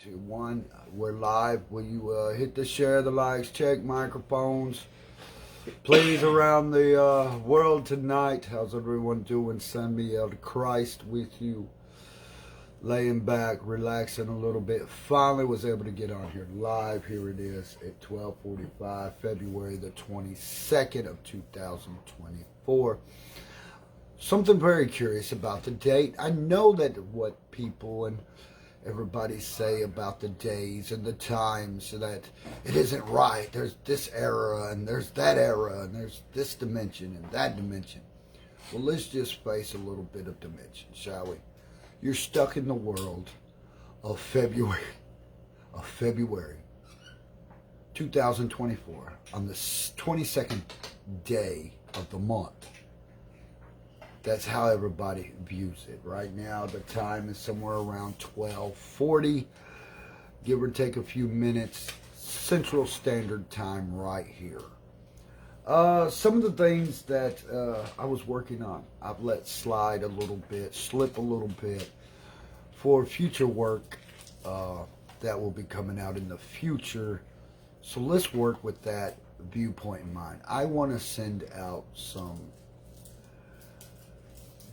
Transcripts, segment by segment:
2, 1. We're live. Will you hit the share, the likes, check microphones? Please, around the world tonight. How's everyone doing? Send me to Christ with you. Laying back, relaxing a little bit. Finally was able to get on here live. Here it is at 12:45, February the 22nd of 2024. Something very curious about the date. I know that what people and everybody say about the days and the times, that it isn't right. There's this era and there's that era and there's this dimension and that dimension. Well, let's just face a little bit of dimension, shall we? You're stuck in the world of February 2024 on the 22nd day of the month. That's how everybody views it. Right now, the time is somewhere around 12:40, give or take a few minutes, Central Standard Time right here. Some of the things that I was working on, I've let slide a little bit, slip a little bit for future work that will be coming out in the future. So let's work with that viewpoint in mind. I want to send out some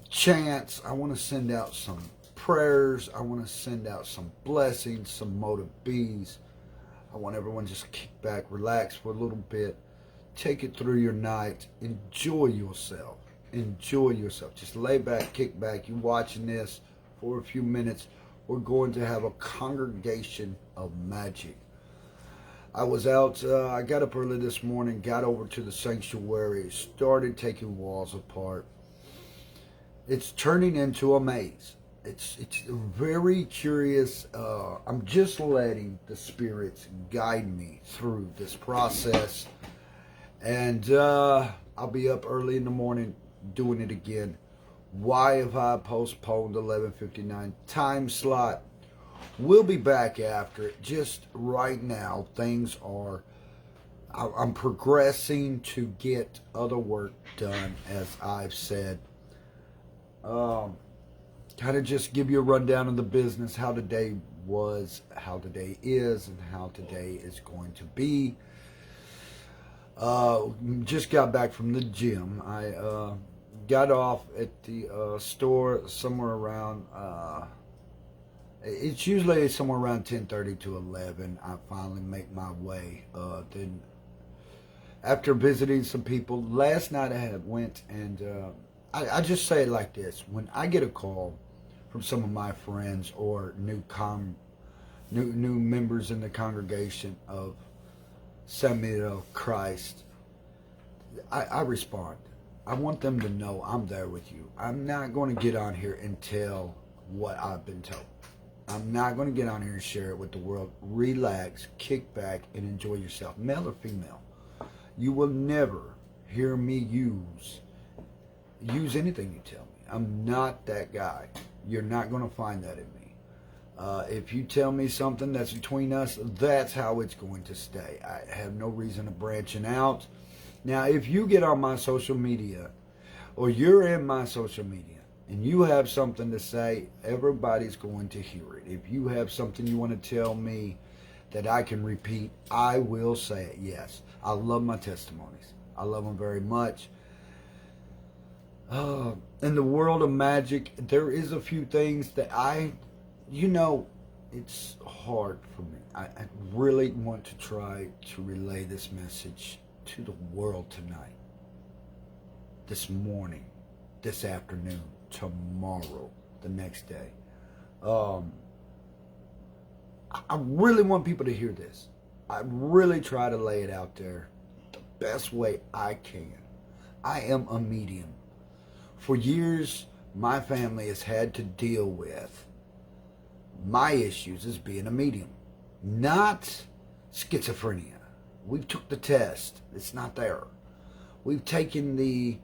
chants. I want to send out some prayers. I want to send out some blessings, some motive bees. I want everyone just kick back, relax for a little bit, take it through your night, enjoy yourself. Enjoy yourself. Just lay back, kick back. You watching this for a few minutes. We're going to have a congregation of magic. I was out, I got up early this morning, got over to the sanctuary, started taking walls apart. It's turning into a maze. It's very curious. I'm just letting the spirits guide me through this process. And I'll be up early in the morning doing it again. Why have I postponed 11:59 time slot? We'll be back after it. Just right now, things are... I'm progressing to get other work done, as I've said. Kind of just give you a rundown of the business, how today was, how today is, and how today is going to be. Just got back from the gym. I got off at the store somewhere around, it's usually somewhere around 10:30 to 11. I finally make my way. Then after visiting some people, last night I had went and I just say it like this. When I get a call from some of my friends or new members in the congregation of Samuel Christ, I respond. I want them to know I'm there with you. I'm not going to get on here and tell what I've been told. I'm not going to get on here and share it with the world. Relax, kick back, and enjoy yourself. Male or female, you will never hear me use anything you tell me. I'm not that guy. You're not going to find that in me. If you tell me something that's between us, that's how it's going to stay. I have no reason of branching out. Now, if you get on my social media, or you're in my social media, and you have something to say, everybody's going to hear it. If you have something you want to tell me that I can repeat, I will say it, yes. I love my testimonies. I love them very much. In the world of magic, there is a few things that it's hard for me. I really want to try to relay this message to the world tonight, this morning, this afternoon, tomorrow, the next day. I really want people to hear this. I really try to lay it out there the best way I can. I am a medium. For years, my family has had to deal with my issues as being a medium, not schizophrenia. We took the test. It's not there. We've taken the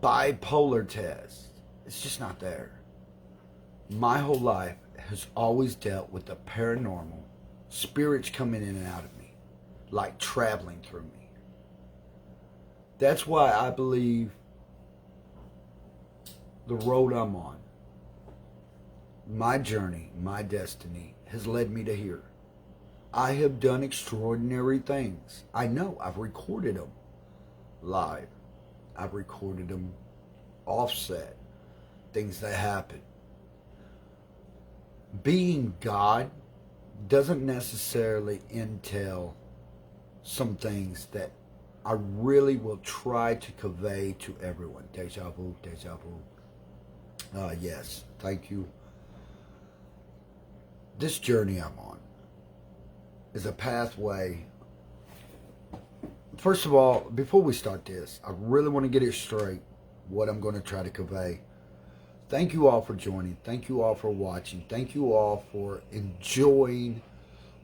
bipolar test. It's just not there. My whole life has always dealt with the paranormal, spirits coming in and out of me, like traveling through me. That's why I believe the road I'm on my journey, my destiny has led me to here. I have done extraordinary things. I know. I've recorded them live. I've recorded them offset. Things that happen. Being God doesn't necessarily entail some things that I really will try to convey to everyone. Deja vu, deja vu. Yes, thank you. This journey I'm on is a pathway. First of all, before we start this, I really want to get it straight what I'm going to try to convey. Thank you all for joining. Thank you all for watching. Thank you all for enjoying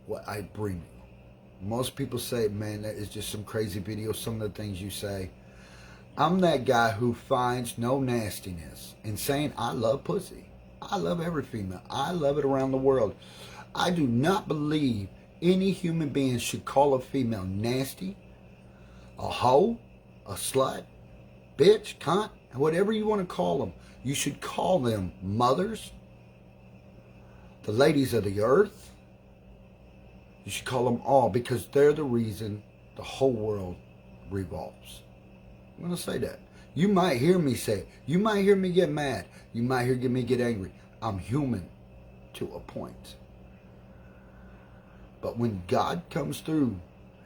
what I bring you. Most people say, man, that is just some crazy video, some of the things you say. I'm that guy who finds no nastiness in saying I love pussy. I love every female. I love it around the world. I do not believe any human being should call a female nasty, a hoe, a slut, bitch, cunt, whatever you want to call them. You should call them mothers, the ladies of the earth. You should call them all, because they're the reason the whole world revolves. I'm going to say that. You might hear me say it. You might hear me get mad. You might hear me get angry. I'm human to a point. But when God comes through,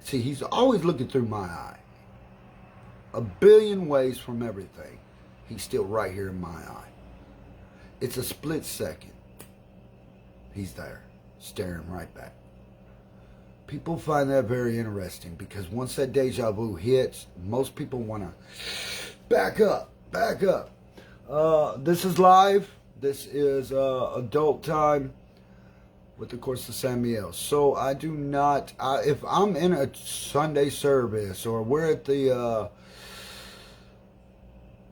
see, he's always looking through my eye. A billion ways from everything. He's still right here in my eye. It's a split second. He's there, staring right back. People find that very interesting, because once that deja vu hits, most people want to back up, back up. This is live. This is adult time with the Course of Samael. So I do not, if I'm in a Sunday service, or we're at the,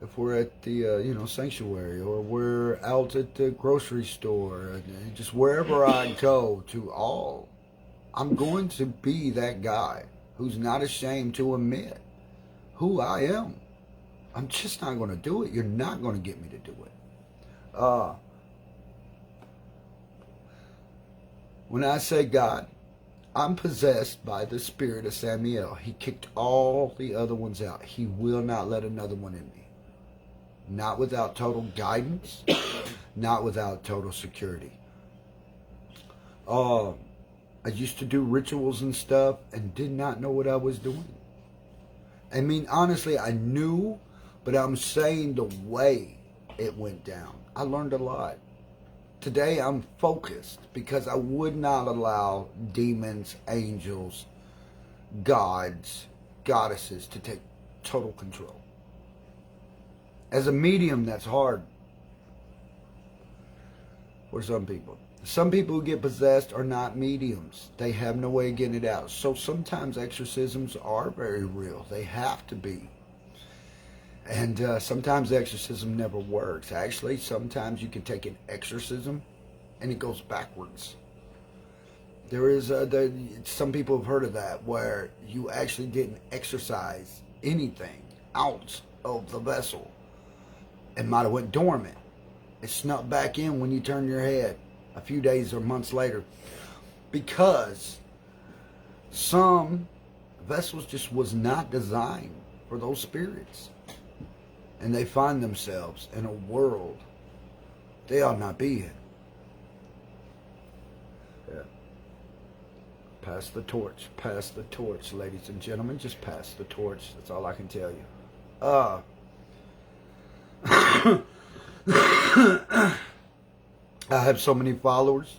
if we're at the, sanctuary, or we're out at the grocery store, just wherever I go to all, I'm going to be that guy who's not ashamed to admit who I am. I'm just not going to do it. You're not going to get me to do it. When I say God, I'm possessed by the spirit of Samael. He kicked all the other ones out. He will not let another one in me. Not without total guidance. Not without total security. I used to do rituals and stuff and did not know what I was doing. I mean, honestly, I knew, but I'm saying the way it went down. I learned a lot. Today, I'm focused because I would not allow demons, angels, gods, goddesses to take total control. As a medium, that's hard for some people. Some people who get possessed are not mediums. They have no way of getting it out. So sometimes exorcisms are very real. They have to be. And sometimes the exorcism never works. Actually, sometimes you can take an exorcism and it goes backwards. There is some people have heard of that, where you actually didn't exorcise anything out of the vessel. It might have went dormant. It snuck back in when you turn your head a few days or months later, because some vessels just was not designed for those spirits, and they find themselves in a world they ought not be in. Yeah. Pass the torch. Pass the torch, ladies and gentlemen. Just pass the torch. That's all I can tell you. I have so many followers,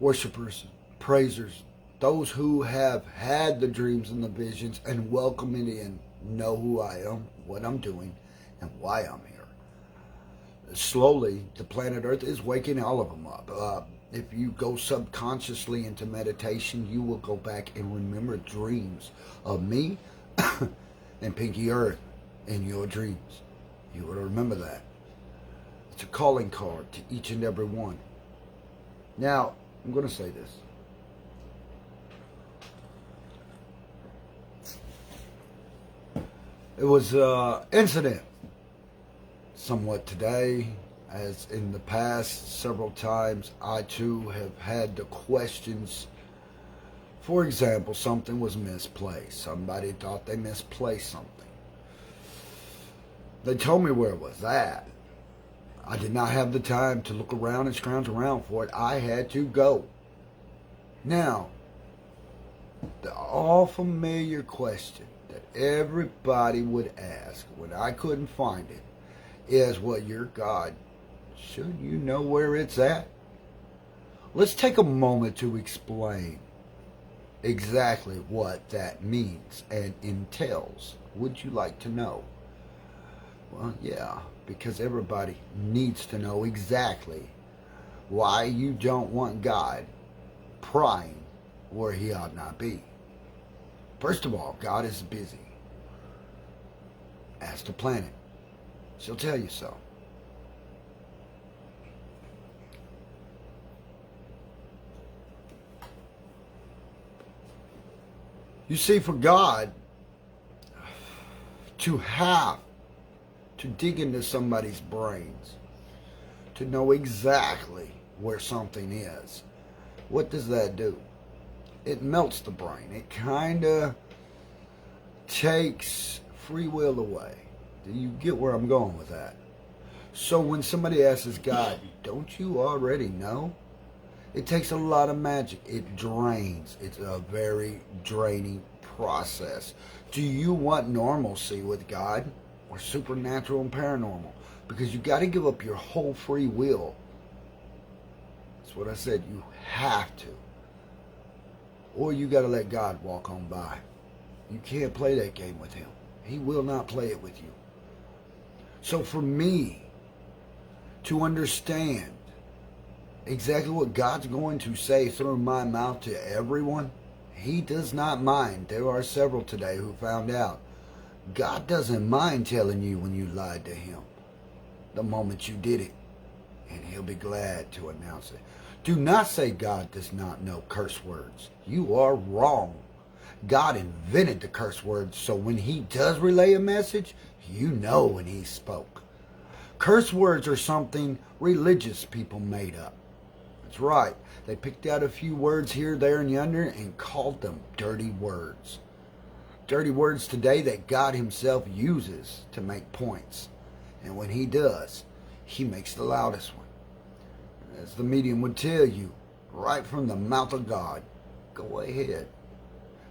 worshipers, praisers. Those who have had the dreams and the visions and welcome it in know who I am, what I'm doing, and why I'm here. Slowly, the planet Earth is waking all of them up. If you go subconsciously into meditation, you will go back and remember dreams of me and Pinky Earth in your dreams. You will remember that. It's a calling card to each and every one. Now, I'm going to say this. It was an incident somewhat today. As in the past several times, I too have had the questions. For example, something was misplaced. Somebody thought they misplaced something. They told me where it was at. I did not have the time to look around and scrounge around for it. I had to go. Now, the all familiar question that everybody would ask when I couldn't find it is, well, your God, shouldn't you know where it's at? Let's take a moment to explain exactly what that means and entails. Would you like to know? Well, yeah, because everybody needs to know exactly why you don't want God prying where he ought not be. First of all, God is busy. Ask the planet. She'll tell you so. You see, for God to have to dig into somebody's brains to know exactly where something is, what does that do? It melts the brain. It kind of takes free will away. Do you get where I'm going with that? So when somebody asks God, don't you already know? It takes a lot of magic. It drains. It's a very draining process. Do you want normalcy with God or supernatural and paranormal? Because you got to give up your whole free will. That's what I said. You have to. Or you got to let God walk on by. You can't play that game with him. He will not play it with you. So for me to understand exactly what God's going to say through my mouth to everyone, he does not mind. There are several today who found out God doesn't mind telling you when you lied to him the moment you did it, and he'll be glad to announce it. Do not say God does not know curse words. You are wrong. God invented the curse words, so when he does relay a message, you know when he spoke. Curse words are something religious people made up. That's right. They picked out a few words here, there, and yonder and called them dirty words. Dirty words today that God himself uses to make points. And when he does, he makes the loudest one. As the medium would tell you, right from the mouth of God, go ahead.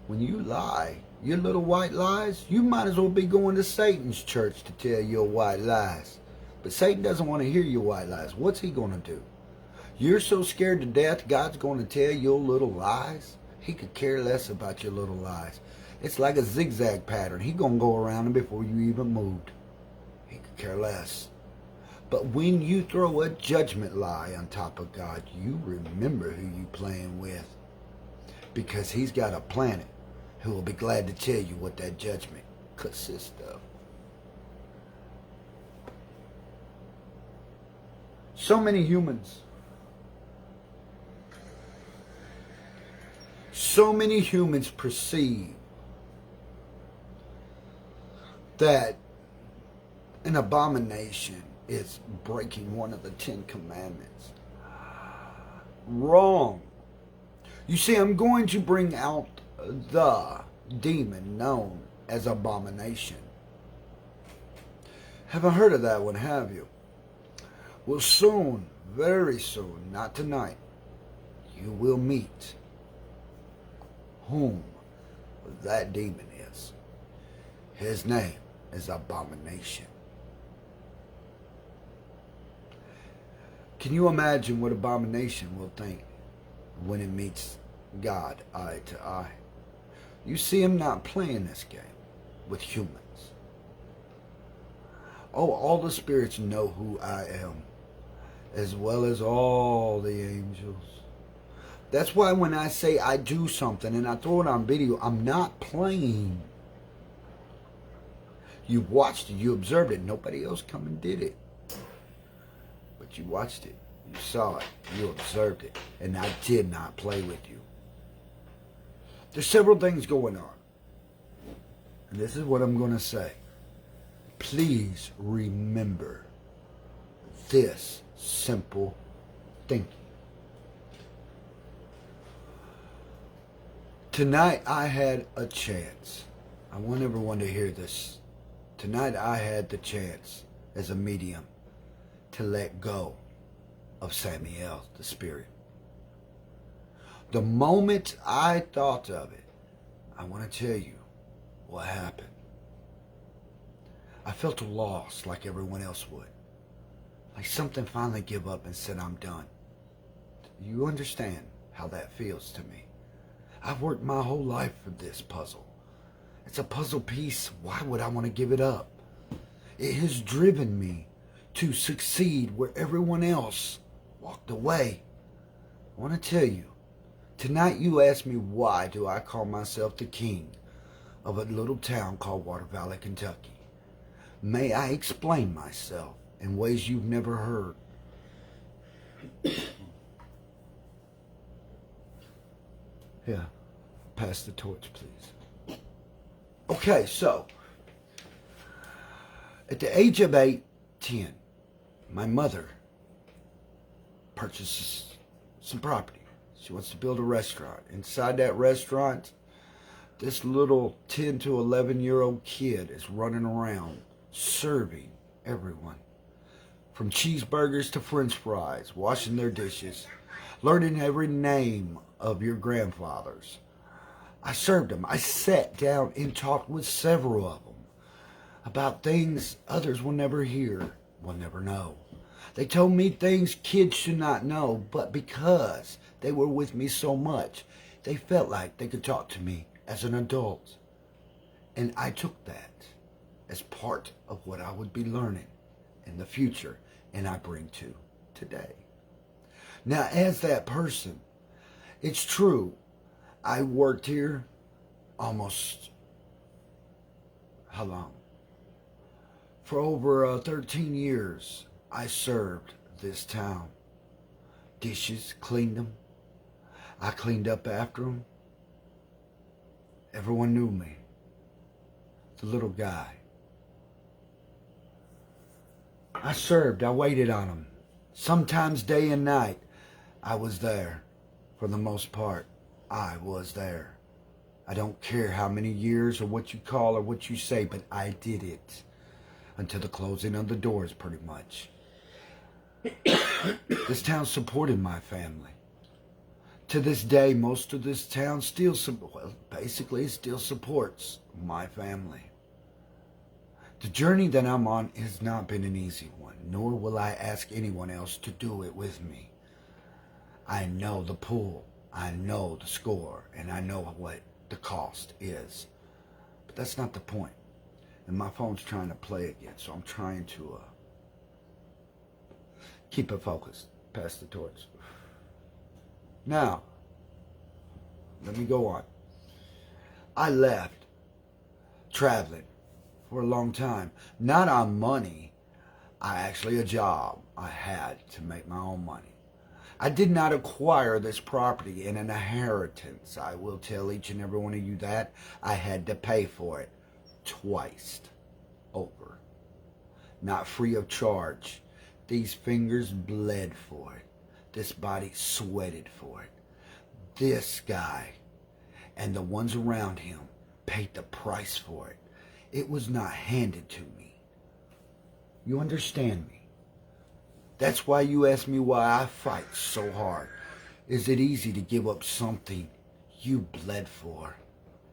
When you lie, your little white lies, you might as well be going to Satan's church to tell your white lies. But Satan doesn't want to hear your white lies. What's he going to do? You're so scared to death God's going to tell your little lies? He could care less about your little lies. It's like a zigzag pattern. He's going to go around them before you even moved. He could care less. But when you throw a judgment lie on top of God, you remember who you're playing with. Because he's got a planet who will be glad to tell you what that judgment consists of. So many humans. So many humans perceive that an abomination is breaking one of the 10 Commandments. Wrong. You see, I'm going to bring out the demon known as abomination. Haven't heard of that one, have you? Well, soon, very soon, not tonight, you will meet whom that demon is. His name is Abomination. Can you imagine what Abomination will think when it meets God eye to eye? You see, I'm not playing this game with humans. Oh, all the spirits know who I am, as well as all the angels. That's why when I say I do something and I throw it on video, I'm not playing. You watched it, you observed it. Nobody else come and did it. But you watched it, you saw it, you observed it, and I did not play with you. There's several things going on. And this is what I'm going to say. Please remember this simple thinking. Tonight I had a chance. I want everyone to hear this. Tonight I had the chance as a medium to let go of Samael, the spirit. The moment I thought of it, I want to tell you what happened. I felt a loss like everyone else would. Like something finally gave up and said, I'm done. You understand how that feels to me. I've worked my whole life for this puzzle. It's a puzzle piece. Why would I want to give it up? It has driven me to succeed where everyone else walked away. I want to tell you, tonight you asked me why do I call myself the king of a little town called Water Valley, Kentucky. May I explain myself in ways you've never heard. Yeah, pass the torch, please. Okay, so, at the age of 10, my mother purchases some property. She wants to build a restaurant. Inside that restaurant, this little 10 to 11-year-old kid is running around serving everyone. From cheeseburgers to french fries, washing their dishes, learning every name of your grandfathers. I served them. I sat down and talked with several of them about things others will never hear, will never know. They told me things kids should not know, but because they were with me so much, they felt like they could talk to me as an adult. And I took that as part of what I would be learning in the future, and I bring to today. Now, as that person, it's true, I worked here almost, how long? For over 13 years, I served this town. Dishes, cleaned them. I cleaned up after them. Everyone knew me. The little guy. I served, I waited on them. Sometimes day and night, I was there. For the most part, I was there. I don't care how many years or what you call or what you say, but I did it. Until the closing of the doors, pretty much. This town supported my family. To this day, most of this town still supports my family. The journey that I'm on has not been an easy one, nor will I ask anyone else to do it with me. I know the pool, I know the score, and I know what the cost is. But that's not the point. And my phone's trying to play again, so I'm trying to keep it focused. Pass the torch. Now, let me go on. I left traveling for a long time. Not on money. A job. I had to make my own money. I did not acquire this property in an inheritance. I will tell each and every one of you that. I had to pay for it twice over. Not free of charge. These fingers bled for it. This body sweated for it. This guy and the ones around him paid the price for it. It was not handed to me. You understand me? That's why you ask me why I fight so hard. Is it easy to give up something you bled for,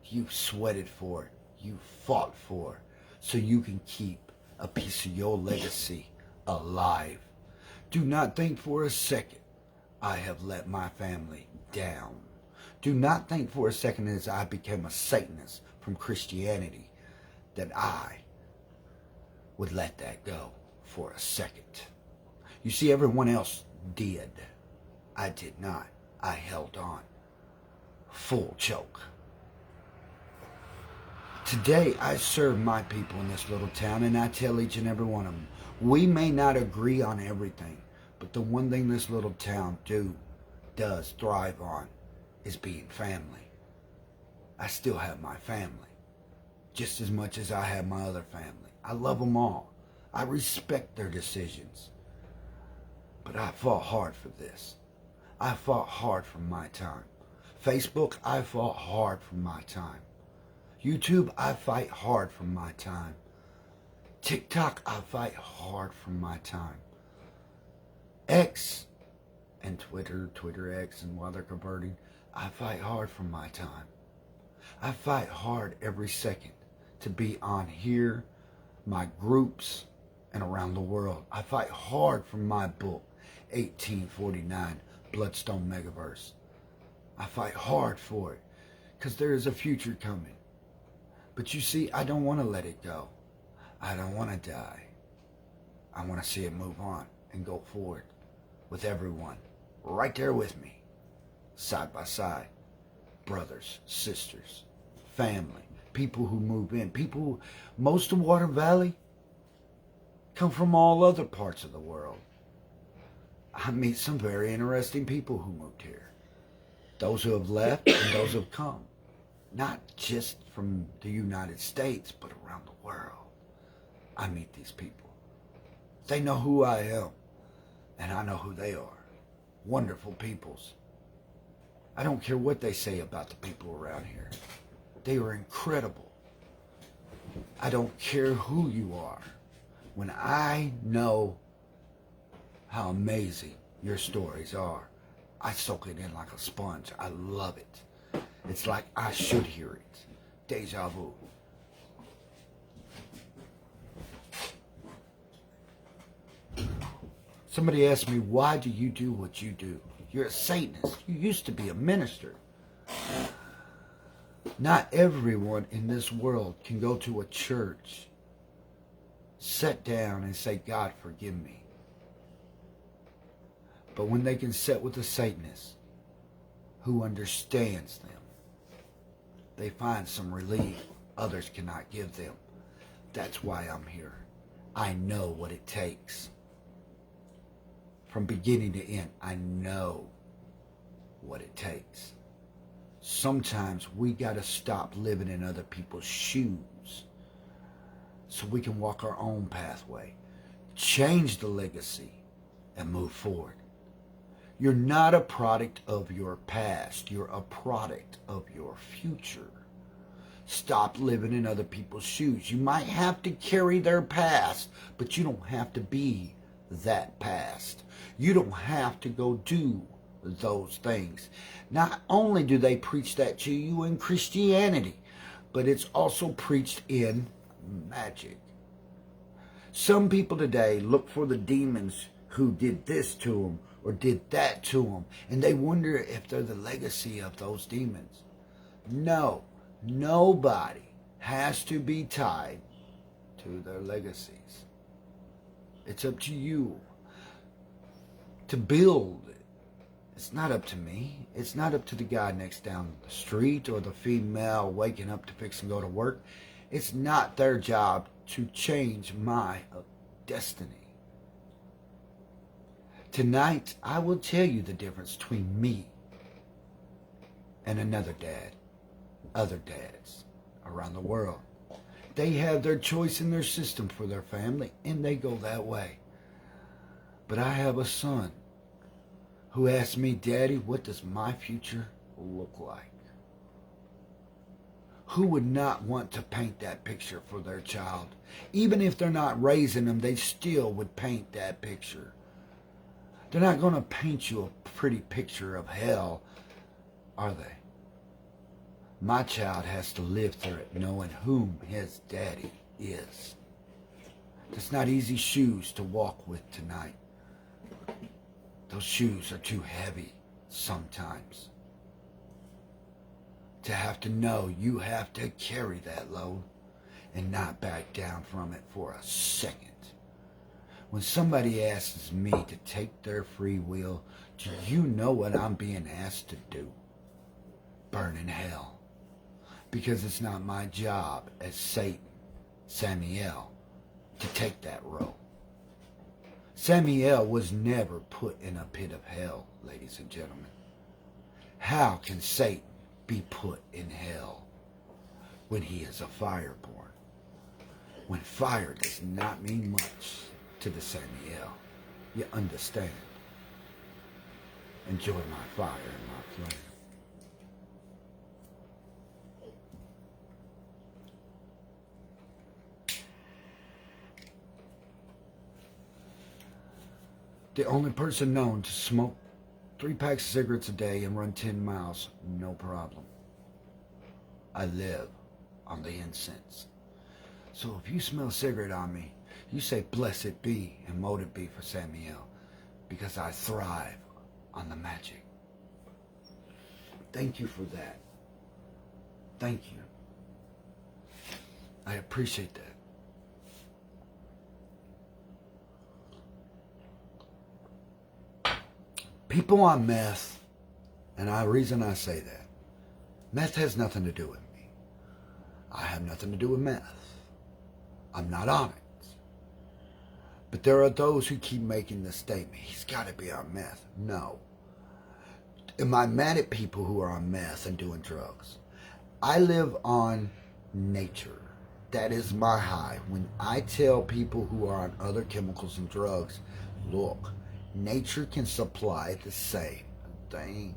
you sweated for, you fought for, so you can keep a piece of your legacy alive? Do not think for a second I have let my family down. Do not think for a second as I became a Satanist from Christianity that I would let that go for a second. You see, everyone else did. I did not. I held on. Full choke. Today, I serve my people in this little town, and I tell each and every one of them, we may not agree on everything, but the one thing this little town does thrive on is being family. I still have my family, just as much as I have my other family. I love them all. I respect their decisions. But I fought hard for this. I fought hard for my time. Facebook, I fought hard for my time. YouTube, I fight hard for my time. TikTok, I fight hard for my time. X and Twitter X, and while they're converting, I fight hard for my time. I fight hard every second to be on here, my groups, and around the world. I fight hard for my book, 1849, Bloodstone Megaverse. I fight hard for it because there is a future coming. But you see, I don't want to let it go. I don't want to die. I want to see it move on and go forward with everyone right there with me, side by side, brothers, sisters, family, people who move in, most of Water Valley come from all other parts of the world. I meet some very interesting people who moved here. Those who have left and those who have come. Not just from the United States, but around the world. I meet these people. They know who I am, and I know who they are. Wonderful peoples. I don't care what they say about the people around here. They are incredible. I don't care who you are. When I know how amazing your stories are, I soak it in like a sponge. I love it. It's like I should hear it. Deja vu. Somebody asked me, why do you do what you do? You're a Satanist. You used to be a minister. Not everyone in this world can go to a church, sit down and say, God, forgive me. But when they can sit with a Satanist who understands them, they find some relief others cannot give them. That's why I'm here. I know what it takes. From beginning to end, I know what it takes. Sometimes we got to stop living in other people's shoes so we can walk our own pathway, change the legacy, and move forward. You're not a product of your past. You're a product of your future. Stop living in other people's shoes. You might have to carry their past, but you don't have to be that past. You don't have to go do those things. Not only do they preach that to you in Christianity, but it's also preached in magic. Some people today look for the demons who did this to them or did that to them, and they wonder if they're the legacy of those demons. No, nobody has to be tied to their legacies. It's up to you to build it. It's not up to me. It's not up to the guy next down the street or the female waking up to fix and go to work. It's not their job to change my destiny. Tonight, I will tell you the difference between me and another dad, other dads around the world. They have their choice in their system for their family, and they go that way. But I have a son who asked me, Daddy, what does my future look like? Who would not want to paint that picture for their child? Even if they're not raising them, they still would paint that picture. They're not going to paint you a pretty picture of hell, are they? My child has to live through it knowing whom his daddy is. It's not easy shoes to walk with tonight. Those shoes are too heavy sometimes. To have to know you have to carry that load and not back down from it for a second. When somebody asks me to take their free will, do you know what I'm being asked to do? Burn in hell. Because it's not my job as Satan, Samael, to take that role. Samael was never put in a pit of hell, ladies and gentlemen. How can Satan be put in hell when he is a fireborn? When fire does not mean much to the Samael. You understand? Enjoy my fire and my flame. The only person known to smoke 3 packs of cigarettes a day and run 10 miles, no problem. I live on the incense. So if you smell a cigarette on me, you say blessed be and mote it be for Samael, because I thrive on the magic. Thank you for that. Thank you. I appreciate that. People on meth, and the reason I say that, meth has nothing to do with me. I have nothing to do with meth. I'm not on it. But there are those who keep making the statement, he's got to be on meth. No. Am I mad at people who are on meth and doing drugs? I live on nature. That is my high. When I tell people who are on other chemicals and drugs, look, nature can supply the same thing.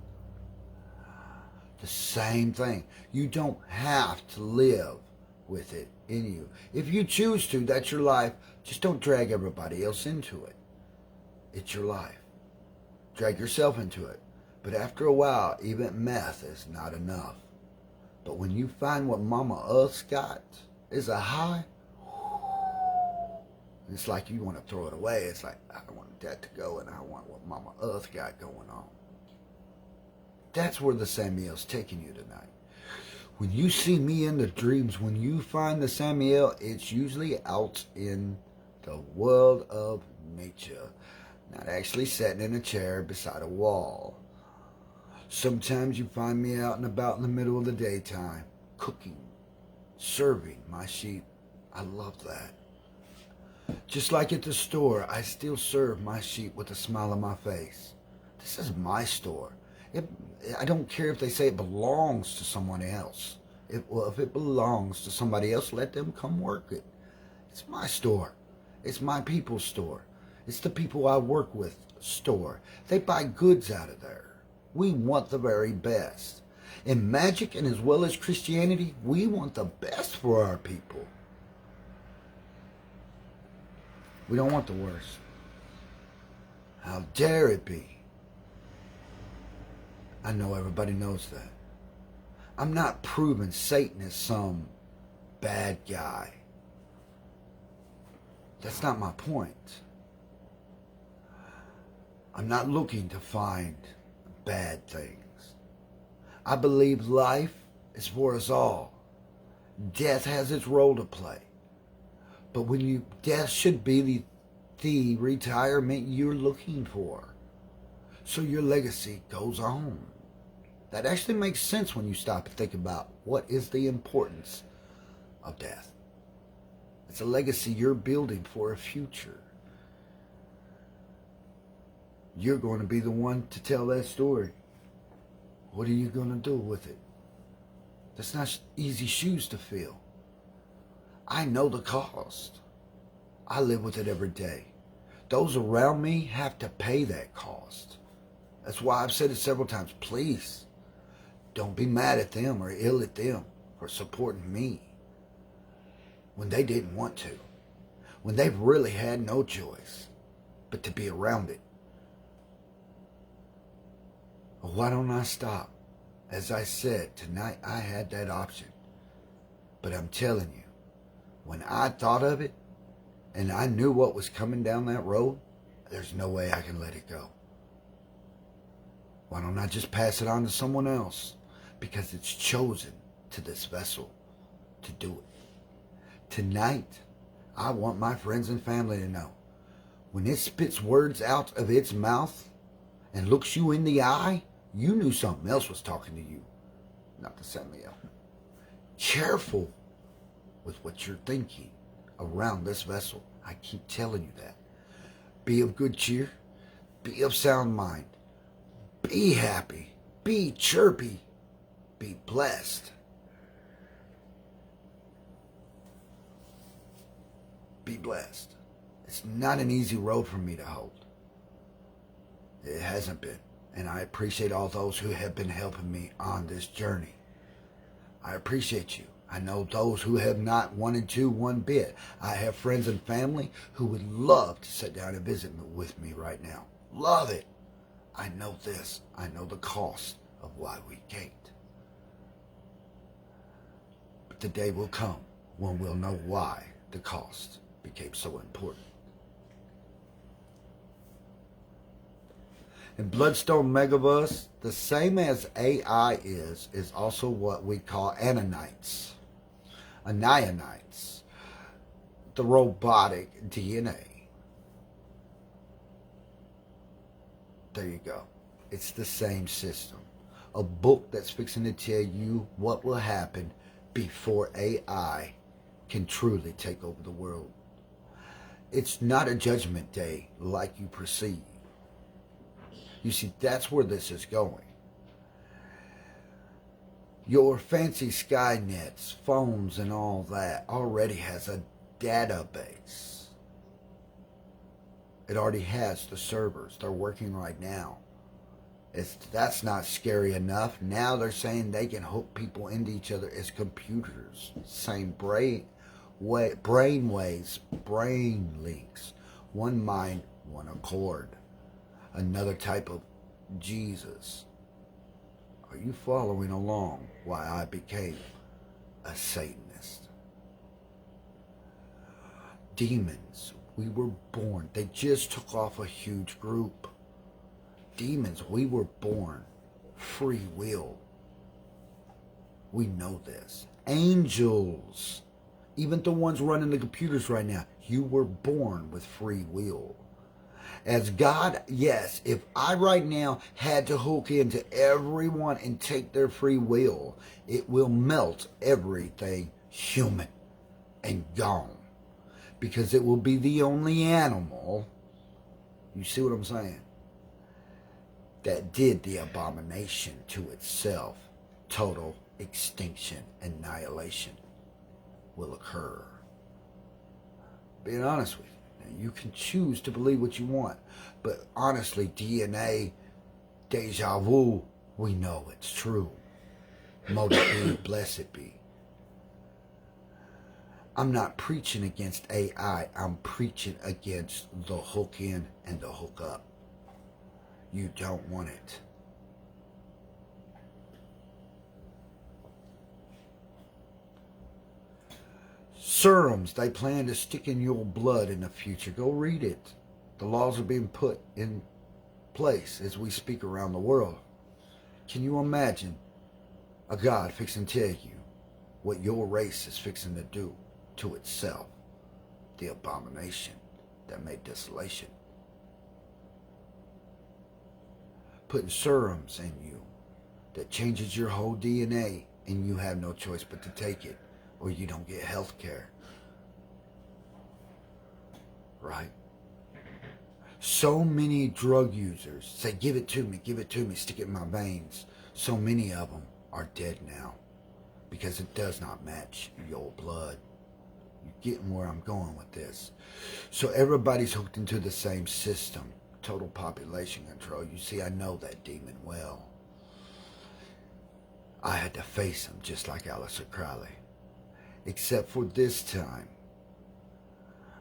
The same thing. You don't have to live with it in you. If you choose to, that's your life. Just don't drag everybody else into it. It's your life. Drag yourself into it. But after a while, even meth is not enough. But when you find what Mama Us got is a high, it's like you want to throw it away. It's like, I don't want that to go, and I want what Mama Earth got going on. That's where the Samael's taking you tonight. When you see me in the dreams, when you find the Samael, it's usually out in the world of nature, not actually sitting in a chair beside a wall. Sometimes you find me out and about in the middle of the daytime, cooking, serving my sheep. I love that. Just like at the store, I still serve my sheep with a smile on my face. This is my store. I don't care if they say it belongs to someone else. If it belongs to somebody else, let them come work it. It's my store. It's my people's store. It's the people I work with store. They buy goods out of there. We want the very best. In magic and as well as Christianity, we want the best for our people. We don't want the worst. How dare it be? I know everybody knows that. I'm not proving Satan is some bad guy. That's not my point. I'm not looking to find bad things. I believe life is for us all. Death has its role to play. But death should be the retirement you're looking for. So your legacy goes on. That actually makes sense when you stop and think about what is the importance of death. It's a legacy you're building for a future. You're going to be the one to tell that story. What are you going to do with it? That's not easy shoes to fill. I know the cost. I live with it every day. Those around me have to pay that cost. That's why I've said it several times. Please, don't be mad at them or ill at them for supporting me when they didn't want to, when they've really had no choice but to be around it. Why don't I stop? As I said, tonight I had that option. But I'm telling you, when I thought of it, and I knew what was coming down that road, there's no way I can let it go. Why don't I just pass it on to someone else? Because it's chosen to this vessel to do it. Tonight, I want my friends and family to know, when it spits words out of its mouth and looks you in the eye, you knew something else was talking to you, not the Samael. Careful with what you're thinking around this vessel. I keep telling you that. Be of good cheer. Be of sound mind. Be happy. Be chirpy. Be blessed. Be blessed. It's not an easy road for me to hold. It hasn't been. And I appreciate all those who have been helping me on this journey. I appreciate you. I know those who have not wanted to one bit. I have friends and family who would love to sit down and visit with me right now. Love it. I know this. I know the cost of why we can't. But the day will come when we'll know why the cost became so important. In Bloodstone Megaverse, the same as AI is also what we call Ananites, Anionites, the robotic DNA. There you go. It's the same system. A book that's fixing to tell you what will happen before AI can truly take over the world. It's not a judgment day like you perceive. You see, that's where this is going. Your fancy Skynets, phones and all that already has a database. It already has the servers. They're working right now. That's not scary enough. Now they're saying they can hook people into each other as computers. Same brain waves, brain links. One mind, one accord. Another type of Jesus. Are you following along why I became a Satanist? Demons, we were born. They just took off a huge group. Demons, we were born. Free will. We know this. Angels, even the ones running the computers right now, you were born with free will. As God, yes, if I right now had to hook into everyone and take their free will, it will melt everything human and gone. Because it will be the only animal, you see what I'm saying, that did the abomination to itself. Total extinction, annihilation will occur. Being honest with you. You can choose to believe what you want, but honestly, DNA, deja vu, we know it's true. Motive be, blessed be. I'm not preaching against AI. I'm preaching against the hook in and the hook up. You don't want it. Serums they plan to stick in your blood in the future. Go read it. The laws are being put in place as we speak around the world. Can you imagine a God fixing to tell you what your race is fixing to do to itself? The abomination that made desolation. Putting serums in you that changes your whole DNA and you have no choice but to take it or you don't get health care. Right? So many drug users say, give it to me, stick it in my veins. So many of them are dead now because it does not match your blood. You're getting where I'm going with this. So everybody's hooked into the same system. Total population control. You see, I know that demon well. I had to face him just like Aleister Crowley. Except for this time,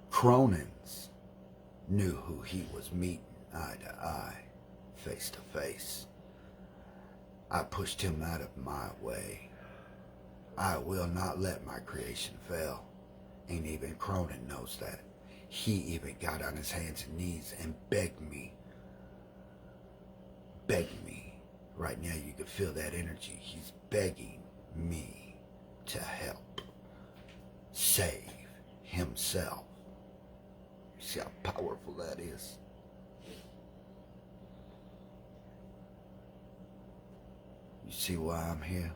Cronins knew who he was meeting eye to eye, face to face. I pushed him out of my way. I will not let my creation fail. And even Cronin knows that. He even got on his hands and knees and begged me. Begged me. Right now you can feel that energy. He's begging me to help. Save himself. You see how powerful that is? You see why I'm here?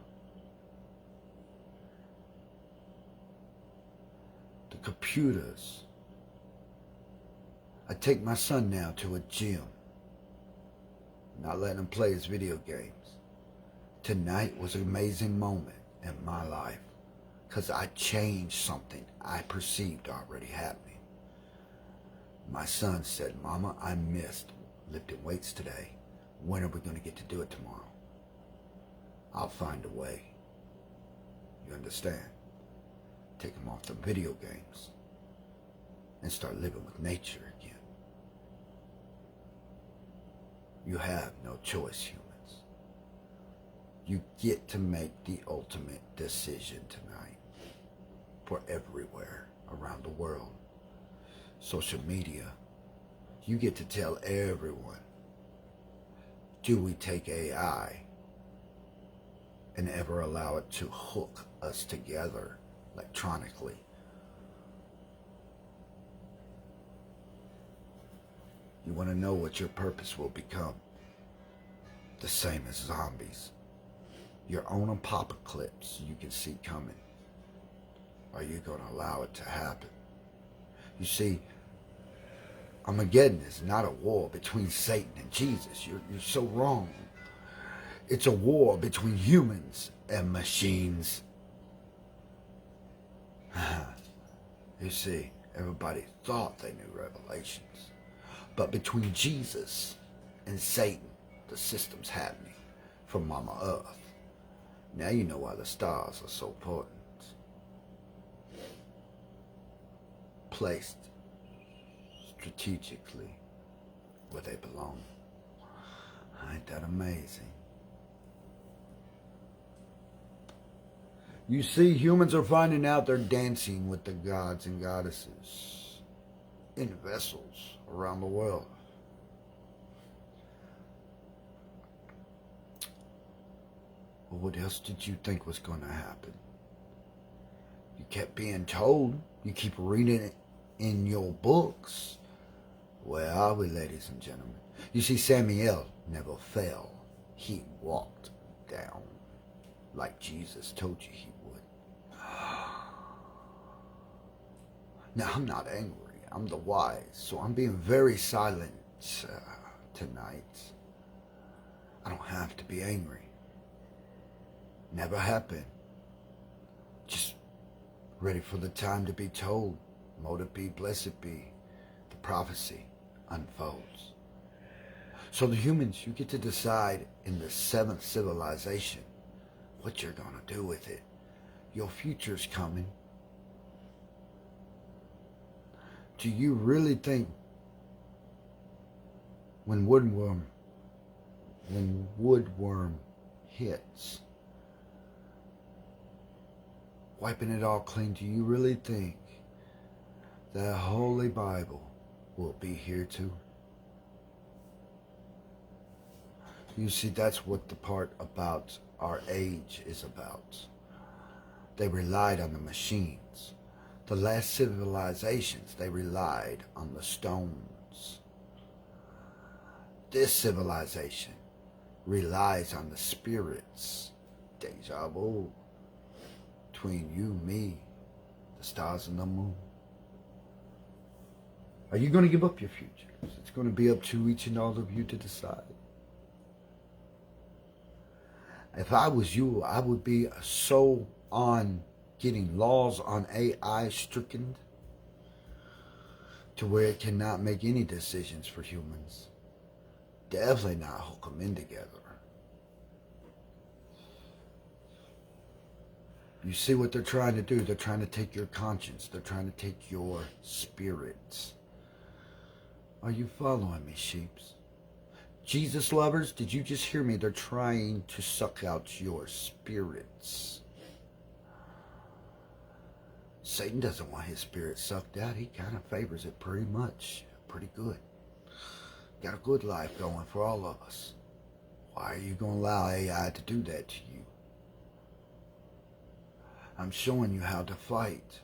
The computers. I take my son now to a gym. Not letting him play his video games. Tonight was an amazing moment in my life because I changed something I perceived already happening. My son said, Mama, I missed lifting weights today. When are we going to get to do it tomorrow? I'll find a way. You understand? Take them off the video games and start living with nature again. You have no choice, humans. You get to make the ultimate decision tonight for everywhere around the world. Social media, you get to tell everyone, do we take AI and ever allow it to hook us together electronically? You want to know what your purpose will become? The same as zombies. Your own apocalypse you can see coming. Are you going to allow it to happen? You see, Armageddon is not a war between Satan and Jesus. You're so wrong. It's a war between humans and machines. You see, everybody thought they knew Revelations. But between Jesus and Satan, the system's happening from Mama Earth. Now you know why the stars are so important. Placed strategically where they belong. Ain't that amazing? You see, humans are finding out they're dancing with the gods and goddesses in vessels around the world. Well, what else did you think was going to happen? You kept being told. You keep reading it in your books. Where are we, ladies and gentlemen? You see, Samuel never fell. He walked down like Jesus told you he would. Now, I'm not angry. I'm the wise, so I'm being very silent tonight. I don't have to be angry. Never happened. Just ready for the time to be told. Mote be, blessed be, the prophecy unfolds. So the humans, you get to decide in the 7th civilization what you're going to do with it. Your future's coming. Do you really think when woodworm hits, wiping it all clean, do you really think the Holy Bible will be here too? You see, that's what the part about our age is about. They relied on the machines. The last civilizations, they relied on the stones. This civilization relies on the spirits. Deja vu. Between you, me, the stars and the moon. Are you going to give up your future? It's going to be up to each and all of you to decide. If I was you, I would be so on getting laws on AI stricken to where it cannot make any decisions for humans. Definitely not hook them in together. You see what they're trying to do? They're trying to take your conscience. They're trying to take your spirits. Are you following me, sheeps? Jesus lovers, did you just hear me? They're trying to suck out your spirits. Satan doesn't want his spirit sucked out. He kind of favors it pretty much. Pretty good. Got a good life going for all of us. Why are you going to allow AI to do that to you? I'm showing you how to fight.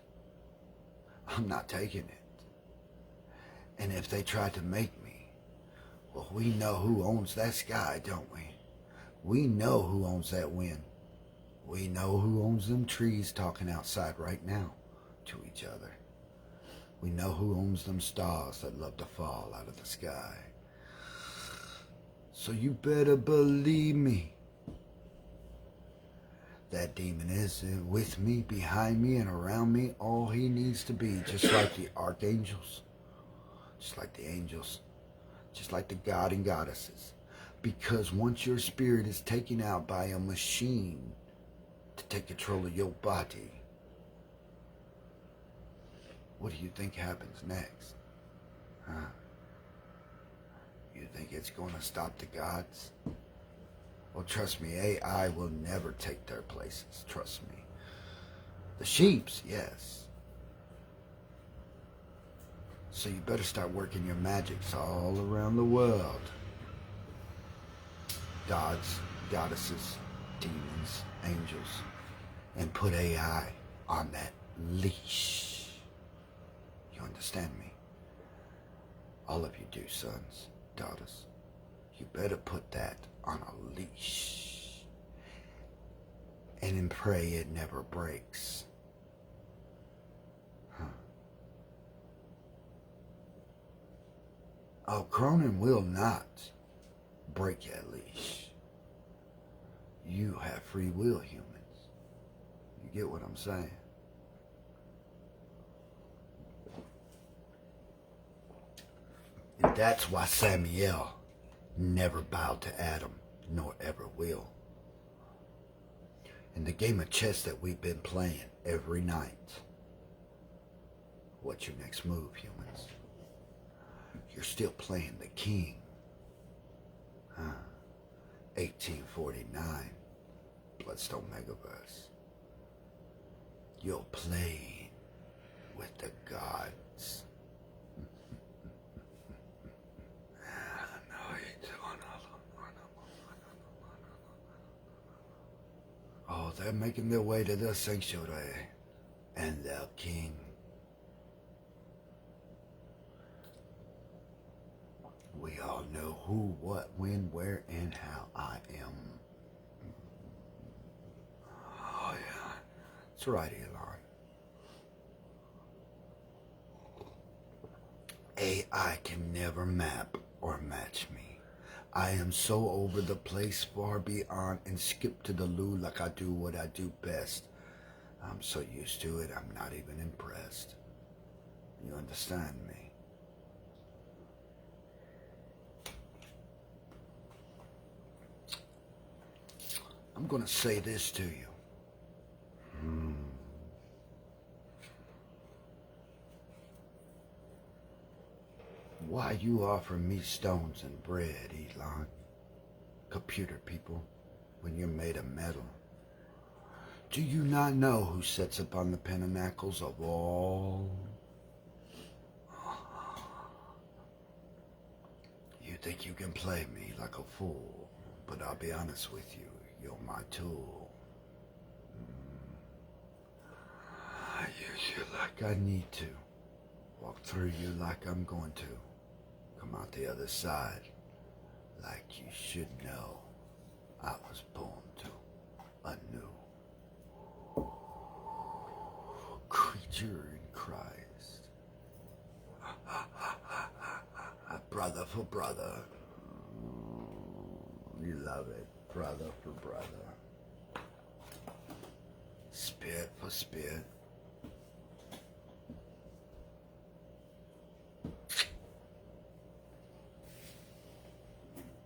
I'm not taking it. And if they try to make me, well, we know who owns that sky, don't we? We know who owns that wind. We know who owns them trees talking outside right now to each other. We know who owns them stars that love to fall out of the sky. So you better believe me. That demon is with me, behind me, and around me. All he needs to be, just like the archangels, just like the angels, just like the god and goddesses. Because once your spirit is taken out by a machine to take control of your body, what do you think happens next? Huh? You think it's going to stop the gods? Well, trust me, AI will never take their places. Trust me. The sheeps, yes. So you better start working your magics all around the world. Gods, goddesses, demons, angels, and put AI on that leash. You understand me? All of you do, sons, daughters. You better put that on a leash. And then pray it never breaks. Huh. Oh, Cronin will not break that leash. You have free will, humans. You get what I'm saying? And that's why Samael never bowed to Adam, nor ever will. In the game of chess that we've been playing every night, what's your next move, humans? You're still playing the king. 1849, Bloodstone Megaverse. You're playing with the gods. Oh, they're making their way to the sanctuary and their king. We all know who, what, when, where, and how I am. Oh, yeah. That's right, Elon. AI can never map or match me. I am so over the place, far beyond, and skip to the loo like I do what I do best. I'm so used to it, I'm not even impressed. You understand me? I'm going to say this to you. Why you offer me stones and bread, Elon? Computer people, when you're made of metal. Do you not know who sits upon the pinnacles of all? You think you can play me like a fool, but I'll be honest with you, you're my tool. I use you like I need to. Walk through you like I'm going to. Come out the other side like you should know. I was born to anew. Creature in Christ. Brother for brother. You love it. Brother for brother. Spirit for spirit.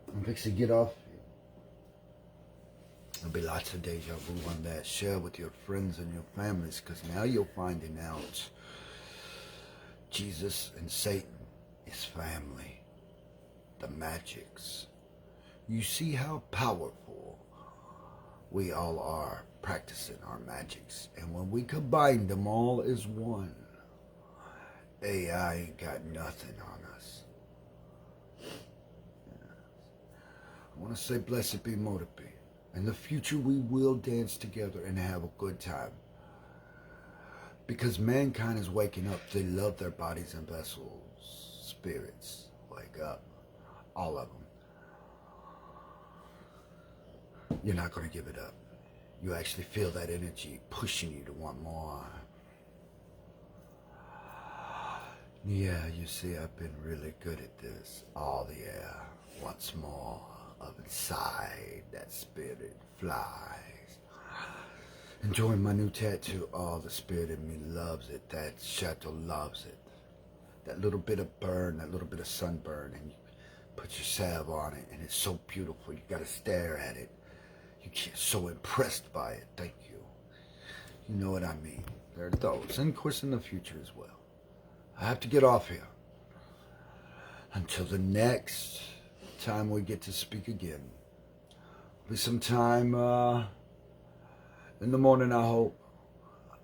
I'm fixing to get off. There'll be lots of deja vu on that. Share with your friends and your families, because now you're finding out Jesus and Satan is family. The magics. You see how powerful we all are practicing our magics. And when we combine them all as one, AI ain't got nothing on us. I want to say blessed be Motopi. In the future we will dance together and have a good time. Because mankind is waking up. They love their bodies and vessels. Spirits, wake up. All of them. You're not going to give it up. You actually feel that energy pushing you to want more. Yeah, you see, I've been really good at this. All the air, once more. Of inside that spirit flies. Enjoying my new tattoo. Oh, the spirit in me loves it. That shadow loves it. That little bit of burn, that little bit of sunburn, and put your salve on it, and it's so beautiful. You got to stare at it. You get so impressed by it. Thank you. You know what I mean. There are those, and of course in the future as well. I have to get off here. Until the next time we get to speak again. It'll be sometime in the morning, I hope.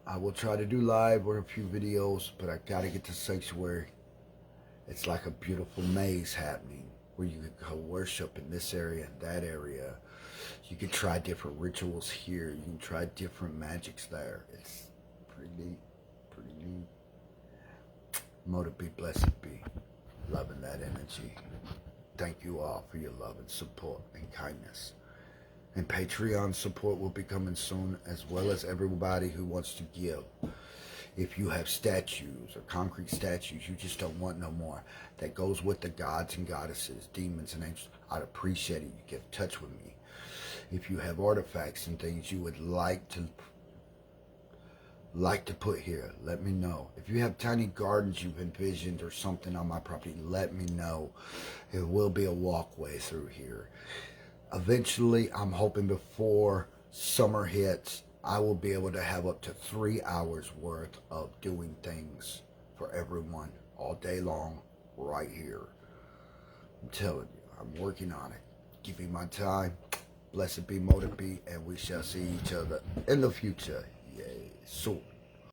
I will try to do live or a few videos, but I gotta get to Sanctuary. It's like a beautiful maze happening where you could go worship in this area and that area. You can try different rituals here. You can try different magics there. It's pretty neat. Pretty neat. Motor be blessed be. Loving that energy. Thank you all for your love and support and kindness. And Patreon support will be coming soon, as well as everybody who wants to give. If you have statues or concrete statues you just don't want no more, that goes with the gods and goddesses, demons and angels, I'd appreciate it. You get in touch with me. If you have artifacts and things you would like to put here, let me know. If you have tiny gardens you've envisioned or something on my property, let me know. It will be a walkway through here. Eventually, I'm hoping before summer hits, I will be able to have up to 3 hours worth of doing things for everyone all day long right here. I'm telling you, I'm working on it. Give me my time. Blessed be Motor B, and we shall see each other in the future. Yay. So